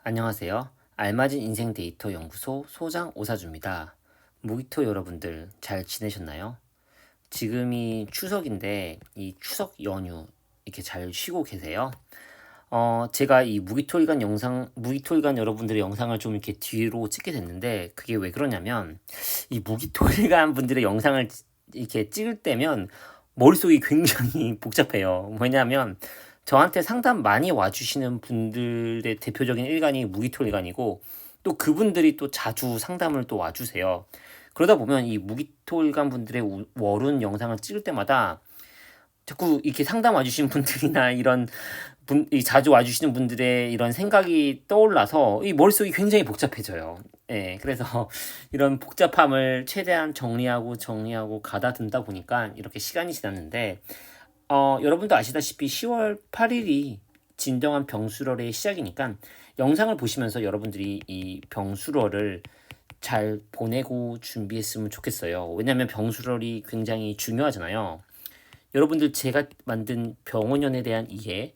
안녕하세요. 알맞은 인생 데이터 연구소 소장 오사주입니다. 무기토 여러분들 잘 지내셨나요? 지금이 추석인데 이 추석 연휴 이렇게 잘 쉬고 계세요? 제가 이 무기토일간 여러분들의 영상을 좀 이렇게 뒤로 찍게 됐는데 그게 왜 그러냐면 이 무기토일간 분들의 영상을 이렇게 찍을 때면 머릿속이 굉장히 복잡해요. 왜냐하면 저한테 상담 많이 와주시는 분들의 대표적인 일간이 무기토일간이고 또 그분들이 또 자주 상담을 또 와주세요. 그러다 보면 이 무기토일간 분들의 월운 영상을 찍을 때마다 자꾸 이렇게 상담 와주신 분들이나 이런 이 자주 와주시는 분들의 이런 생각이 떠올라서 이 머릿속이 굉장히 복잡해져요. 예, 그래서 이런 복잡함을 최대한 정리하고 가다듬다 보니까 이렇게 시간이 지났는데, 여러분도 아시다시피 10월 8일이 진정한 병수월의 시작이니까 영상을 보시면서 여러분들이 이 병수월을 잘 보내고 준비했으면 좋겠어요. 왜냐하면 병수월이 굉장히 중요하잖아요. 여러분들 제가 만든 병원연에 대한 이해,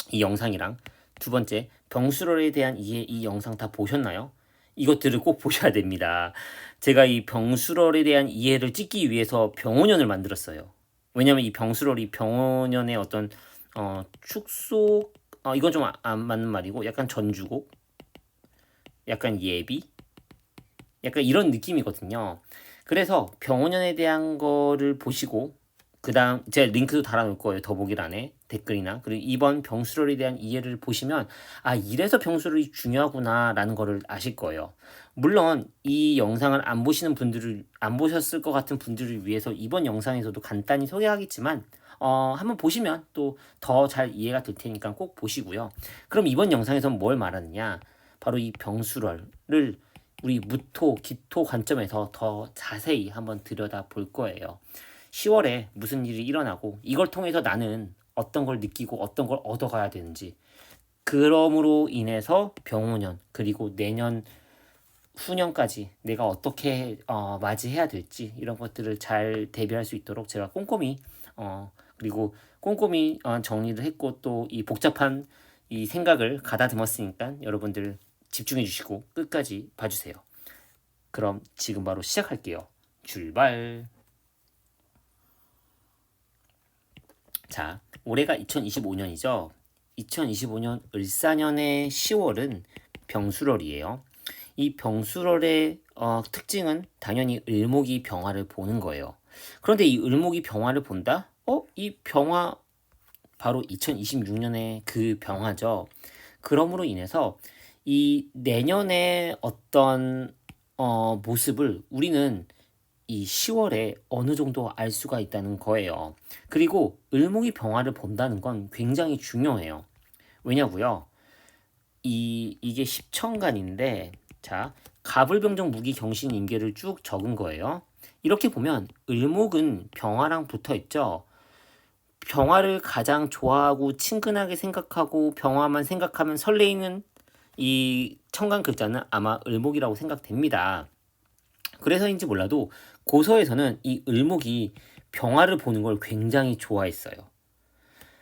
이 영상이랑 두 번째 병수월에 대한 이해 이 영상 다 보셨나요? 이것들을 꼭 보셔야 됩니다. 제가 이 병수월에 대한 이해를 찍기 위해서 병원연을 만들었어요. 왜냐면 이 병수월이 병원연의 어떤 축소 이건 좀 안 맞는 말이고 약간 전주곡, 약간 예비, 약간 이런 느낌이거든요. 그래서 병원연에 대한 거를 보시고 그 다음 제가 링크도 달아놓을 거예요. 더보기란에 댓글이나. 그리고 이번 병수월에 대한 이해를 보시면 아 이래서 병수월이 중요하구나 라는 거를 아실 거예요. 물론 이 영상을 안 보셨을 것 같은 분들을 위해서 이번 영상에서도 간단히 소개하겠지만 한번 보시면 또 더 잘 이해가 될 테니까 꼭 보시고요. 그럼 이번 영상에서 뭘 말하느냐, 바로 이 병수월을 우리 무토, 기토 관점에서 더 자세히 한번 들여다 볼 거예요. 10월에 무슨 일이 일어나고 이걸 통해서 나는 어떤 걸 느끼고 어떤 걸 얻어가야 되는지, 그럼으로 인해서 병호년 그리고 내년 후년까지 내가 어떻게 맞이해야 될지 이런 것들을 잘 대비할 수 있도록 제가 그리고 꼼꼼히 정리를 했고 또 이 복잡한 이 생각을 가다듬었으니까 여러분들 집중해 주시고 끝까지 봐주세요. 그럼 지금 바로 시작할게요. 출발. 자, 올해가 2025년이죠. 2025년 을사년의 10월은 병술월이에요. 이 병술월의 특징은 당연히 을목이 병화를 보는 거예요. 그런데 이 을목이 병화를 본다? 이 병화 바로 2026년의 그 병화죠. 그러므로 인해서 이 내년의 어떤 모습을 우리는 이 10월에 어느 정도 알 수가 있다는 거예요. 그리고 을목이 병화를 본다는 건 굉장히 중요해요. 왜냐고요? 이게 십천간인데, 자, 갑을병정 무기 경신 임계를 쭉 적은 거예요. 이렇게 보면 을목은 병화랑 붙어 있죠. 병화를 가장 좋아하고 친근하게 생각하고 병화만 생각하면 설레이는 이 천간 글자는 아마 을목이라고 생각됩니다. 그래서인지 몰라도 고서에서는 이 을목이 병화를 보는 걸 굉장히 좋아했어요.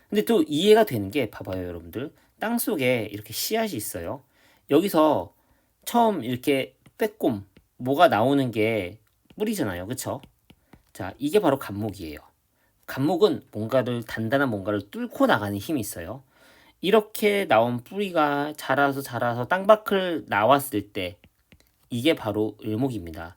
근데 또 이해가 되는 게 봐봐요, 여러분들. 땅 속에 이렇게 씨앗이 있어요. 여기서 처음 이렇게 빼꼼 뭐가 나오는 게 뿌리잖아요. 그쵸? 자, 이게 바로 간목이에요. 간목은 단단한 뭔가를 뚫고 나가는 힘이 있어요. 이렇게 나온 뿌리가 자라서 땅밖을 나왔을 때 이게 바로 을목입니다.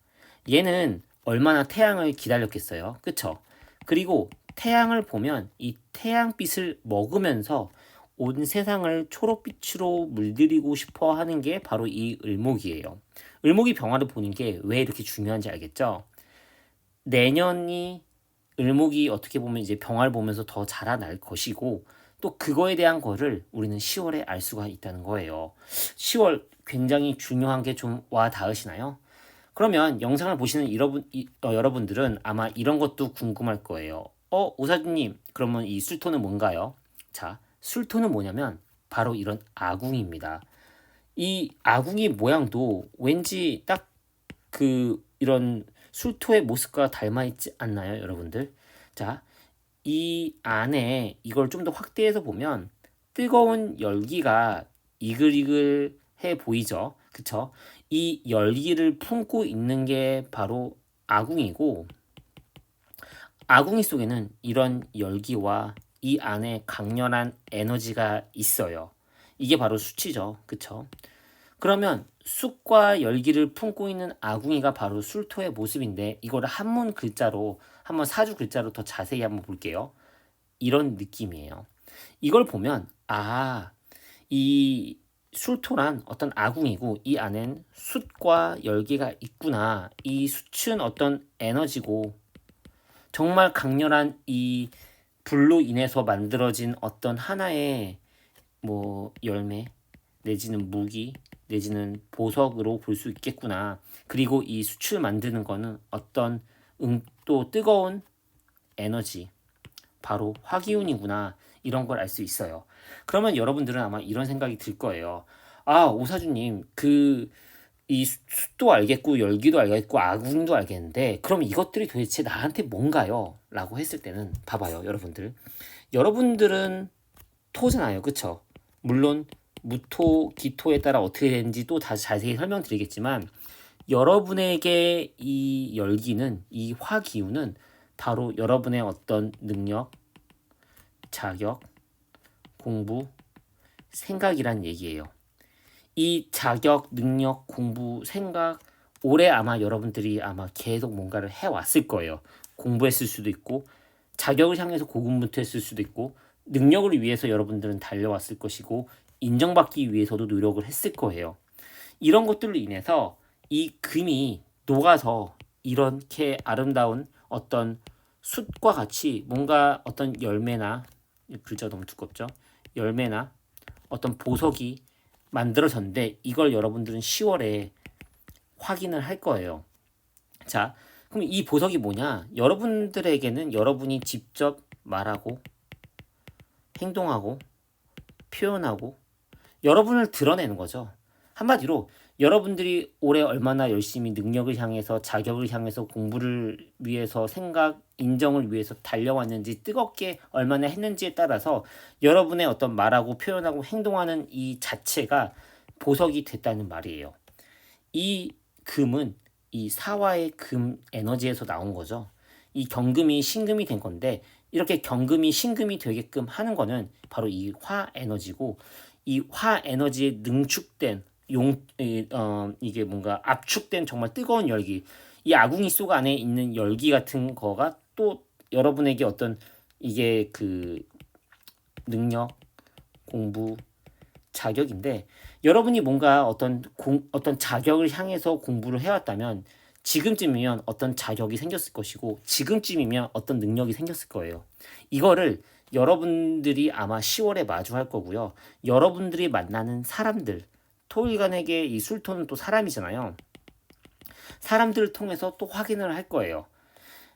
얘는 얼마나 태양을 기다렸겠어요. 그쵸? 그리고 태양을 보면 이 태양빛을 먹으면서 온 세상을 초록빛으로 물들이고 싶어 하는 게 바로 이 을목이에요. 을목이 병화를 보는 게 왜 이렇게 중요한지 알겠죠? 내년이 을목이 어떻게 보면 이제 병화를 보면서 더 자라날 것이고 또 그거에 대한 거를 우리는 10월에 알 수가 있다는 거예요. 10월 굉장히 중요한 게 좀 와 닿으시나요? 그러면 영상을 보시는 여러분들은 아마 이런 것도 궁금할 거예요. 오사주님, 그러면 이 술토는 뭔가요? 자, 술토는 뭐냐면 바로 이런 아궁입니다. 이 아궁이 모양도 왠지 딱 이런 술토의 모습과 닮아 있지 않나요, 여러분들? 자, 이 안에 이걸 좀 더 확대해서 보면 뜨거운 열기가 이글이글해 보이죠? 그쵸? 이 열기를 품고 있는 게 바로 아궁이고, 아궁이 속에는 이런 열기와 이 안에 강렬한 에너지가 있어요. 이게 바로 수치죠. 그쵸? 그러면 숯과 열기를 품고 있는 아궁이가 바로 술토의 모습인데, 이거를 한문 글자로, 한번 사주 글자로 더 자세히 한번 볼게요. 이런 느낌이에요. 이걸 보면 이 술토란 어떤 아궁이고 이 안엔 숯과 열기가 있구나. 이 숯은 어떤 에너지고 정말 강렬한 이 불로 인해서 만들어진 어떤 하나의 뭐 열매 내지는 무기 내지는 보석으로 볼 수 있겠구나. 그리고 이 숯을 만드는 거는 어떤 또 뜨거운 에너지 바로 화기운이구나. 이런 걸 알 수 있어요. 그러면 여러분들은 아마 이런 생각이 들 거예요. 오사주님, 이 숯도 알겠고, 열기도 알겠고, 아궁도 알겠는데, 그럼 이것들이 도대체 나한테 뭔가요? 라고 했을 때는, 봐봐요, 여러분들. 여러분들은 토잖아요. 그쵸? 물론, 무토, 기토에 따라 어떻게 되는지 또 다시 자세히 설명드리겠지만, 여러분에게 이 열기는, 이 화기운은 바로 여러분의 어떤 능력, 자격, 공부, 생각이란 얘기예요. 이 자격, 능력, 공부, 생각 올해 아마 여러분들이 아마 계속 뭔가를 해왔을 거예요. 공부했을 수도 있고 자격을 향해서 고군분투했을 수도 있고 능력을 위해서 여러분들은 달려왔을 것이고 인정받기 위해서도 노력을 했을 거예요. 이런 것들로 인해서 이 금이 녹아서 이렇게 아름다운 어떤 숯과 같이 뭔가 어떤 열매나 글자 너무 두껍죠? 열매나 어떤 보석이 만들어졌는데 이걸 여러분들은 10월에 확인을 할 거예요. 자, 그럼 이 보석이 뭐냐? 여러분들에게는 여러분이 직접 말하고 행동하고 표현하고 여러분을 드러내는 거죠. 한마디로 여러분들이 올해 얼마나 열심히 능력을 향해서 자격을 향해서 공부를 위해서 생각, 인정을 위해서 달려왔는지 뜨겁게 얼마나 했는지에 따라서 여러분의 어떤 말하고 표현하고 행동하는 이 자체가 보석이 됐다는 말이에요. 이 금은 이 사화의 금 에너지에서 나온 거죠. 이 경금이 신금이 된 건데 이렇게 경금이 신금이 되게끔 하는 거는 바로 이 화 에너지고 이 화 에너지에 능축된 이게 뭔가 압축된 정말 뜨거운 열기 이 아궁이 속 안에 있는 열기 같은 거가 또 여러분에게 어떤 이게 그 능력, 공부, 자격인데 여러분이 뭔가 어떤 자격을 향해서 공부를 해왔다면 지금쯤이면 어떤 자격이 생겼을 것이고 지금쯤이면 어떤 능력이 생겼을 거예요. 이거를 여러분들이 아마 10월에 마주할 거고요. 여러분들이 만나는 사람들 토일간에게 이 술토는 또 사람이잖아요. 사람들을 통해서 또 확인을 할 거예요.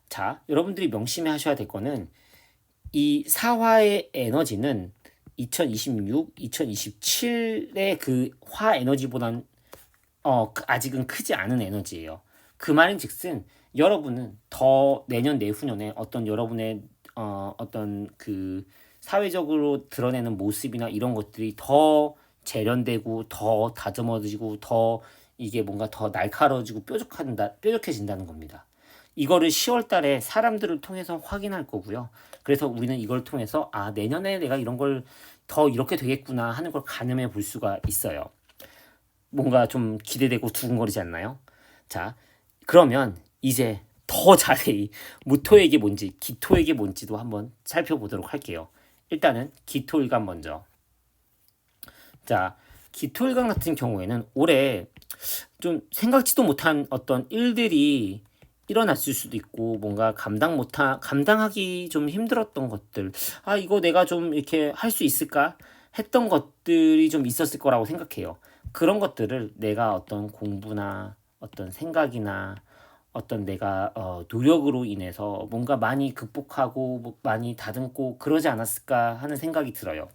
자, 여러분들이 명심해 하셔야 될 거는 이 사화의 에너지는 2026, 2027의 그 화 에너지보단 아직은 크지 않은 에너지예요. 그 말인즉슨 여러분은 더 내년 내후년에 어떤 여러분의 어떤 그 사회적으로 드러내는 모습이나 이런 것들이 더 재련되고 더 다듬어지고 더 이게 뭔가 더 날카로워지고 뾰족해진다는 겁니다. 이거를 10월 달에 사람들을 통해서 확인할 거고요. 그래서 우리는 이걸 통해서 내년에 내가 이런 걸 더 이렇게 되겠구나 하는 걸 가늠해 볼 수가 있어요. 뭔가 좀 기대되고 두근거리지 않나요? 자, 그러면 이제 더 자세히 무토액이 뭔지 기토액이 뭔지도 한번 살펴보도록 할게요. 일단은 기토일간 먼저. 자, 기토일간 같은 경우에는 올해 좀 생각지도 못한 어떤 일들이 일어났을 수도 있고 뭔가 감당하기 좀 힘들었던 것들 이거 내가 좀 이렇게 할 수 있을까 했던 것들이 좀 있었을 거라고 생각해요. 그런 것들을 내가 어떤 공부나 어떤 생각이나 어떤 내가 노력으로 인해서 뭔가 많이 극복하고 많이 다듬고 그러지 않았을까 하는 생각이 들어요.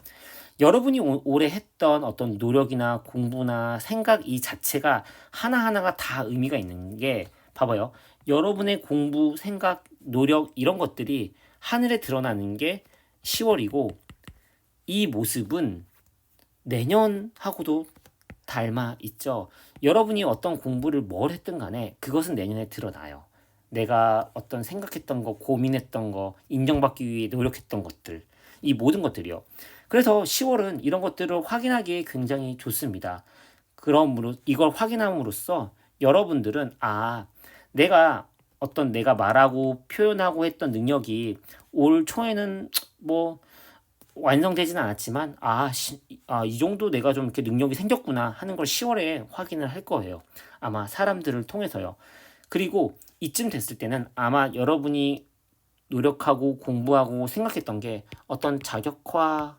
여러분이 올해 했던 어떤 노력이나 공부나 생각 이 자체가 하나하나가 다 의미가 있는 게 봐봐요. 여러분의 공부, 생각, 노력 이런 것들이 하늘에 드러나는 게 10월이고 이 모습은 내년하고도 닮아 있죠. 여러분이 어떤 공부를 뭘 했든 간에 그것은 내년에 드러나요. 내가 어떤 생각했던 거, 고민했던 거, 인정받기 위해 노력했던 것들, 이 모든 것들이요. 그래서 10월은 이런 것들을 확인하기에 굉장히 좋습니다. 그러므로 이걸 확인함으로써 여러분들은 내가 내가 말하고 표현하고 했던 능력이 올 초에는 뭐 완성되지는 않았지만 이 정도 내가 좀 이렇게 능력이 생겼구나 하는 걸 10월에 확인을 할 거예요. 아마 사람들을 통해서요. 그리고 이쯤 됐을 때는 아마 여러분이 노력하고 공부하고 생각했던 게 어떤 자격화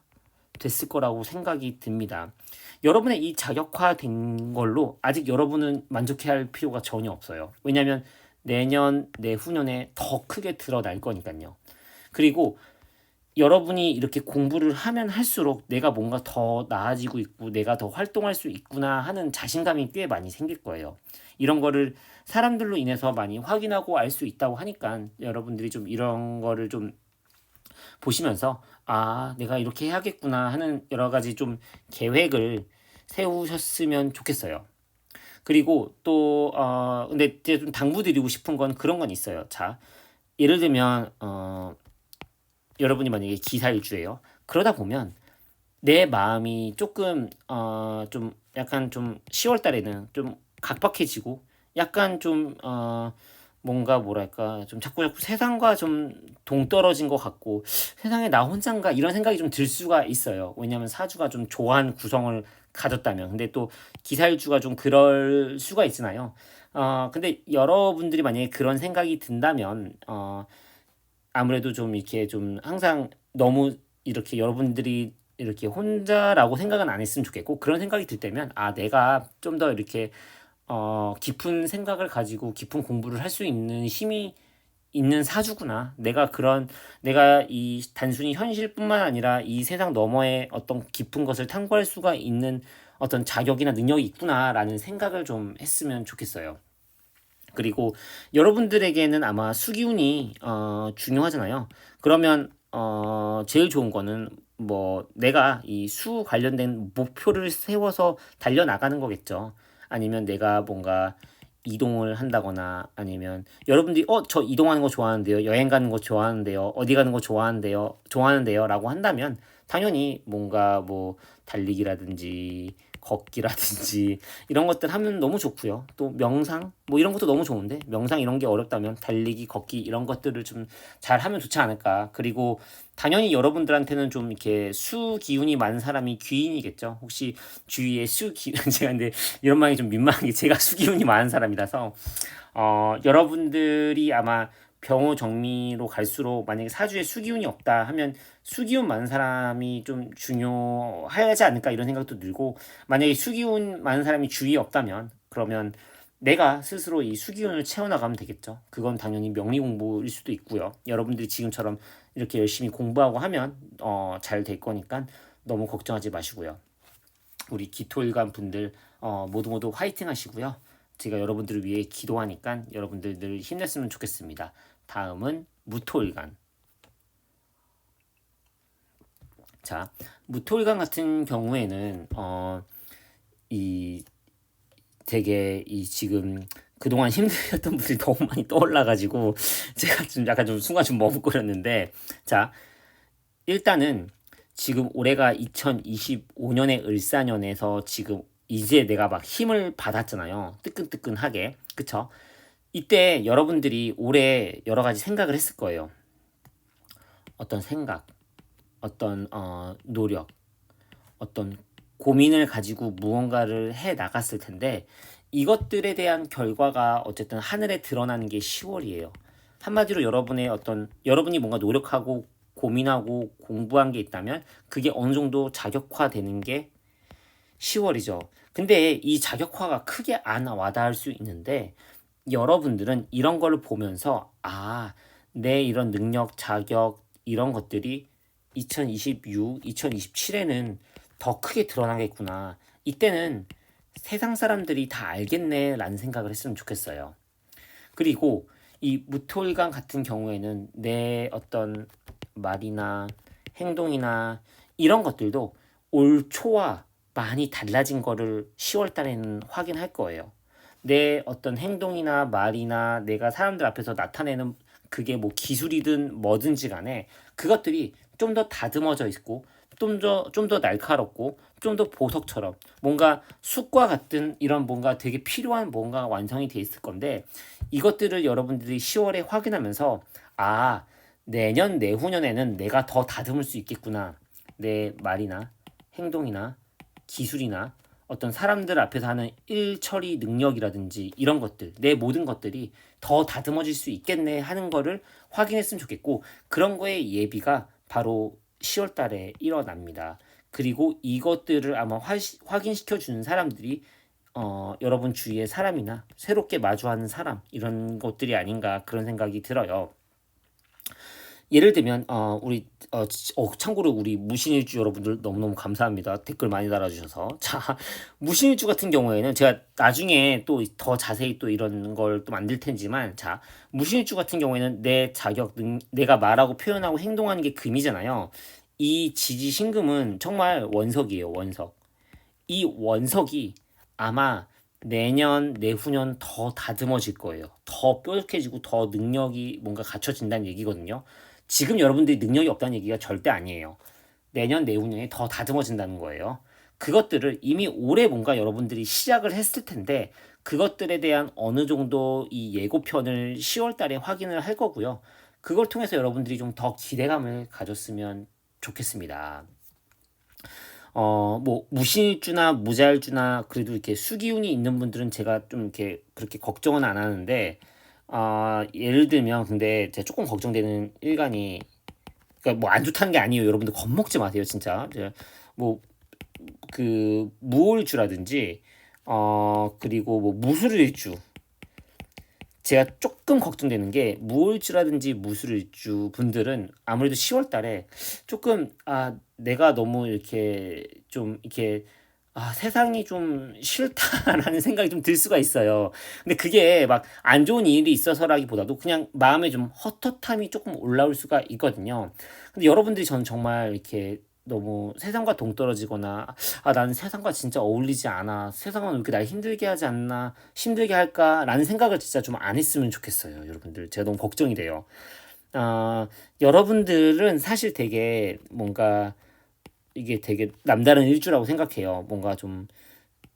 됐을 거라고 생각이 듭니다. 여러분의 이 자격화된 걸로 아직 여러분은 만족해야 할 필요가 전혀 없어요. 왜냐하면 내년, 내후년에 더 크게 드러날 거니까요. 그리고 여러분이 이렇게 공부를 하면 할수록 내가 뭔가 더 나아지고 있고 내가 더 활동할 수 있구나 하는 자신감이 꽤 많이 생길 거예요. 이런 거를 사람들로 인해서 많이 확인하고 알 수 있다고 하니까 여러분들이 좀 이런 거를 좀 보시면서 내가 이렇게 해야겠구나 하는 여러 가지 좀 계획을 세우셨으면 좋겠어요. 그리고 또 근데 이제 좀 당부드리고 싶은 건 그런 건 있어요. 자, 예를 들면 여러분이 만약에 기사일주예요. 그러다 보면 내 마음이 조금 좀 약간 좀 10월 달에는 좀 각박해지고 약간 좀 뭔가 뭐랄까 좀 자꾸 세상과 좀 동떨어진 것 같고 세상에 나 혼자인가 이런 생각이 좀 들 수가 있어요. 왜냐하면 사주가 좀 조한 구성을 가졌다면 근데 또 기사일주가 좀 그럴 수가 있잖아요. 근데 여러분들이 만약에 그런 생각이 든다면 아무래도 좀 이렇게 좀 항상 너무 이렇게 여러분들이 이렇게 혼자라고 생각은 안 했으면 좋겠고 그런 생각이 들 때면 내가 좀 더 이렇게 깊은 생각을 가지고 깊은 공부를 할 수 있는 힘이 있는 사주구나. 내가 이 단순히 현실뿐만 아니라 이 세상 너머의 어떤 깊은 것을 탐구할 수가 있는 어떤 자격이나 능력이 있구나라는 생각을 좀 했으면 좋겠어요. 그리고 여러분들에게는 아마 수기운이 중요하잖아요. 그러면 제일 좋은 거는 뭐 내가 이 수 관련된 목표를 세워서 달려 나가는 거겠죠. 아니면 내가 뭔가 이동을 한다거나 아니면 여러분들이 저 이동하는 거 좋아하는데요. 여행 가는 거 좋아하는데요. 어디 가는 거 좋아하는데요라고 한다면 당연히 뭔가 뭐 달리기라든지 걷기라든지 이런 것들 하면 너무 좋고요. 또 명상 뭐 이런 것도 너무 좋은데 명상 이런 게 어렵다면 달리기, 걷기 이런 것들을 좀 잘 하면 좋지 않을까. 그리고 당연히 여러분들한테는 좀 이렇게 수 기운이 많은 사람이 귀인이겠죠. 혹시 주위에 수 기 제가 근데 이런 말이 좀 민망한 게 제가 수 기운이 많은 사람이라서 여러분들이 아마 병호 정미로 갈수록 만약에 사주에 수기운이 없다 하면 수기운 많은 사람이 좀 중요하지 않을까 이런 생각도 들고 만약에 수기운 많은 사람이 주위에 없다면 그러면 내가 스스로 이 수기운을 채워나가면 되겠죠. 그건 당연히 명리 공부일 수도 있고요. 여러분들이 지금처럼 이렇게 열심히 공부하고 하면 잘 될 거니까 너무 걱정하지 마시고요. 우리 기토일간 분들 모두 화이팅 하시고요. 제가 여러분들을 위해 기도하니까 여러분들 늘 힘냈으면 좋겠습니다. 다음은 무토일간. 자, 무토일간 같은 경우에는 이 되게 이 지금 그동안 힘들었던 분들이 너무 많이 떠올라가지고 제가 좀 약간 좀 순간 좀 머뭇거렸는데 자 일단은 지금 올해가 2025년의 을사년에서 지금 이제 내가 막 힘을 받았잖아요. 뜨끈뜨끈하게. 그쵸? 이때 여러분들이 올해 여러 가지 생각을 했을 거예요. 어떤 생각, 어떤 노력, 어떤 고민을 가지고 무언가를 해 나갔을 텐데 이것들에 대한 결과가 어쨌든 하늘에 드러나는 게 10월이에요. 한마디로 여러분이 뭔가 노력하고 고민하고 공부한 게 있다면 그게 어느 정도 자격화되는 게 10월이죠. 근데 이 자격화가 크게 안 와닿을 수 있는데 여러분들은 이런 거를 보면서 내 이런 능력, 자격 이런 것들이 2026, 2027에는 더 크게 드러나겠구나. 이때는 세상 사람들이 다 알겠네 라는 생각을 했으면 좋겠어요. 그리고 이 무토일간 같은 경우에는 내 어떤 말이나 행동이나 이런 것들도 올 초와 많이 달라진 거를 10월 달에는 확인할 거예요. 내 어떤 행동이나 말이나 내가 사람들 앞에서 나타내는 그게 뭐 기술이든 뭐든지 간에 그것들이 좀 더 다듬어져 있고 좀 더 날카롭고 좀 더 보석처럼 뭔가 숲과 같은 이런 뭔가 되게 필요한 뭔가 완성이 돼 있을 건데 이것들을 여러분들이 10월에 확인하면서 아, 내년 내후년에는 내가 더 다듬을 수 있겠구나. 내 말이나 행동이나 기술이나 어떤 사람들 앞에서 하는 일 처리 능력이라든지 이런 것들, 내 모든 것들이 더 다듬어질 수 있겠네 하는 거를 확인했으면 좋겠고 그런 거의 예비가 바로 10월 달에 일어납니다. 그리고 이것들을 아마 확인시켜 주는 사람들이 여러분 주위의 사람이나 새롭게 마주하는 사람 이런 것들이 아닌가 그런 생각이 들어요. 예를 들면 참고로 우리 무신일주 여러분들 너무너무 감사합니다. 댓글 많이 달아주셔서 자 무신일주 같은 경우에는 제가 나중에 또 더 자세히 또 이런 걸 또 만들 텐지만 자 무신일주 같은 경우에는 내 자격 내가 말하고 표현하고 행동하는 게 금이잖아요. 이 지지신금은 정말 원석이에요. 원석. 이 원석이 아마 내년, 내후년 더 다듬어질 거예요. 더 뾰족해지고 더 능력이 뭔가 갖춰진다는 얘기거든요. 지금 여러분들이 능력이 없다는 얘기가 절대 아니에요. 내년, 내후년에 더 다듬어진다는 거예요. 그것들을 이미 올해 뭔가 여러분들이 시작을 했을 텐데 그것들에 대한 어느 정도 이 예고편을 10월 달에 확인을 할 거고요. 그걸 통해서 여러분들이 좀 더 기대감을 가졌으면 좋겠습니다. 뭐 무신일주나 무자일주나 그래도 이렇게 수기운이 있는 분들은 제가 좀 이렇게 그렇게 걱정은 안 하는데 예를 들면 근데 제가 조금 걱정되는 일간이 그러니까 뭐 안 좋다는 게 아니에요. 여러분들 겁먹지 마세요, 진짜. 뭐그 무월주라든지 그리고 뭐 무술일주 제가 조금 걱정되는 게 무월주라든지 무술일주 분들은 아무래도 10월 달에 조금 내가 너무 이렇게 좀 이렇게 세상이 좀 싫다라는 생각이 좀 들 수가 있어요. 근데 그게 막 안 좋은 일이 있어서라기보다도 그냥 마음에 좀 헛헛함이 조금 올라올 수가 있거든요. 근데 여러분들이 전 정말 이렇게 너무 세상과 동떨어지거나 나는 세상과 진짜 어울리지 않아. 세상은 왜 이렇게 날 힘들게 하지 않나, 힘들게 할까라는 생각을 진짜 좀 안 했으면 좋겠어요, 여러분들. 제가 너무 걱정이 돼요. 여러분들은 사실 되게 뭔가 이게 되게 남다른 일주라고 생각해요. 뭔가 좀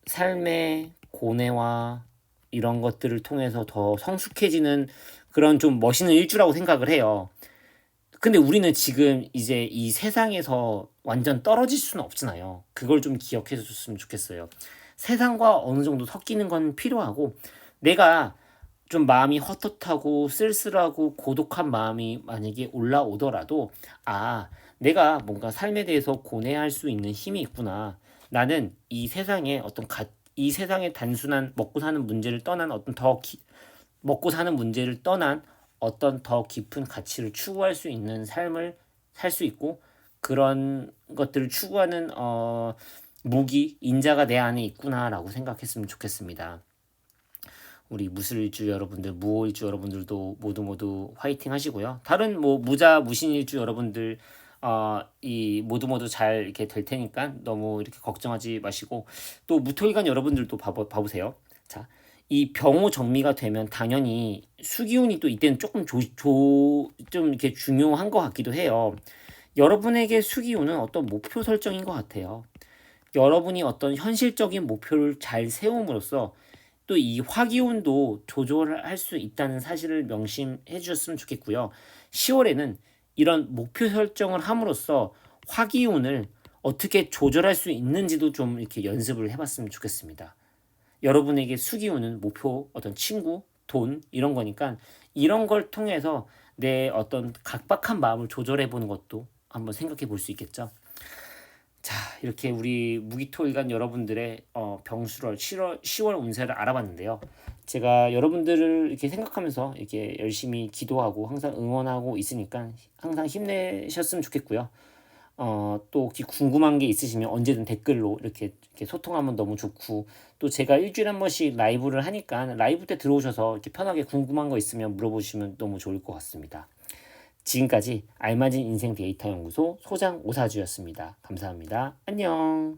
삶의 고뇌와 이런 것들을 통해서 더 성숙해지는 그런 좀 멋있는 일주라고 생각을 해요. 근데 우리는 지금 이제 이 세상에서 완전 떨어질 수는 없잖아요. 그걸 좀 기억해 줬으면 좋겠어요. 세상과 어느 정도 섞이는 건 필요하고 내가 좀 마음이 헛헛하고 쓸쓸하고 고독한 마음이 만약에 올라오더라도 내가 뭔가 삶에 대해서 고뇌할 수 있는 힘이 있구나. 나는 이 세상에 이 세상의 단순한 먹고 사는 문제를 떠난 먹고 사는 문제를 떠난 어떤 더 깊은 가치를 추구할 수 있는 삶을 살 수 있고 그런 것들을 추구하는 인자가 내 안에 있구나라고 생각했으면 좋겠습니다. 우리 무술일주 여러분들, 무호일주 여러분들도 모두 화이팅 하시고요. 다른 뭐 무신일주 여러분들 이 모두 잘 이렇게 될 테니까 너무 이렇게 걱정하지 마시고 또 무토일간 여러분들도 봐보세요. 자, 이 병호 정미가 되면 당연히 수기운이 또 이때는 조금 좀 이렇게 중요한 것 같기도 해요. 여러분에게 수기운은 어떤 목표 설정인 것 같아요. 여러분이 어떤 현실적인 목표를 잘 세움으로써 또 이 화기운도 조절할 수 있다는 사실을 명심해 주셨으면 좋겠고요. 10월에는 이런 목표 설정을 함으로써 화기운을 어떻게 조절할 수 있는지도 좀 이렇게 연습을 해봤으면 좋겠습니다. 여러분에게 수기운은 목표, 어떤 친구, 돈 이런 거니까 이런 걸 통해서 내 어떤 각박한 마음을 조절해 보는 것도 한번 생각해 볼 수 있겠죠. 자, 이렇게 우리 무기토일간 여러분들의 병수월 10월 운세를 알아봤는데요. 제가 여러분들을 이렇게 생각하면서 이렇게 열심히 기도하고 항상 응원하고 있으니까 항상 힘내셨으면 좋겠고요. 또 혹시 궁금한 게 있으시면 언제든 댓글로 이렇게 소통하면 너무 좋고 또 제가 일주일에 한 번씩 라이브를 하니까 라이브 때 들어오셔서 이렇게 편하게 궁금한 거 있으면 물어보시면 너무 좋을 것 같습니다. 지금까지 알맞은 인생 데이터 연구소 소장 오사주였습니다. 감사합니다. 안녕.